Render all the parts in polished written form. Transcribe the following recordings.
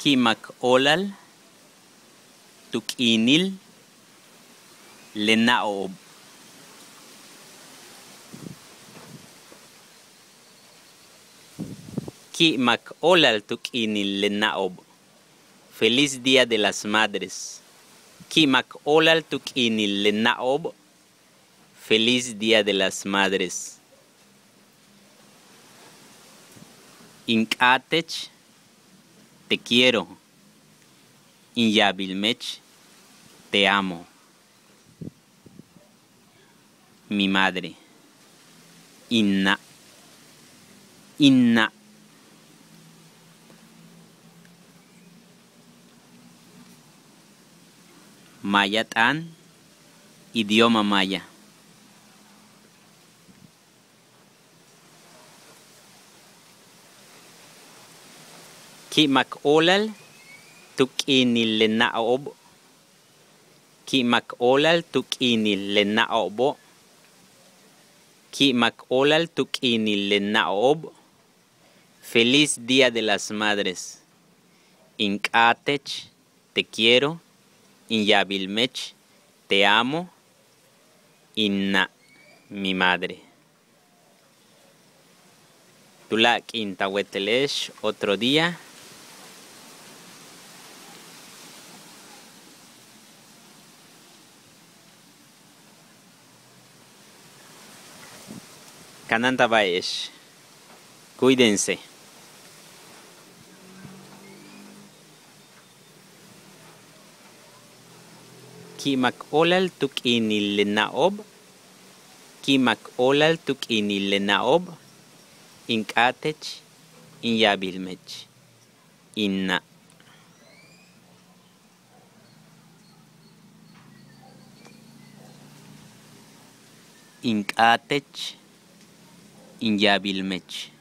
Kimak olal, tuk'inil, lenaob. Kimak olal, tuk'inil, lenaob. Feliz Día de las Madres. Kimak olal, tuk'inil, lenaob. Feliz Día de las Madres. Ink'atech, te quiero. Inyabilmech, te amo. Mi madre. Inna. Inna. Mayat'an, idioma maya. Kimak olal, tuk'inil, lenaob. Kimak olal, tuk'inil, lenaobo. Kimak olal, tuk'inil, lenaob. Feliz Día de las Madres. Ink'atech, te quiero. Inyabilmech, te amo. Inna, mi madre. Tulak intawetelesh, otro día. Kanantabaesh. Cuídense. Kimak olal, tuk'inil, lenaob. Kimak olal, tuk'inil, lenaob. Ink'atech, inyabilmech. Inna. Ink'atech, inyabilmech.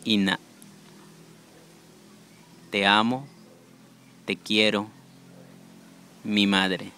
Inna. Te amo, te quiero, mi madre.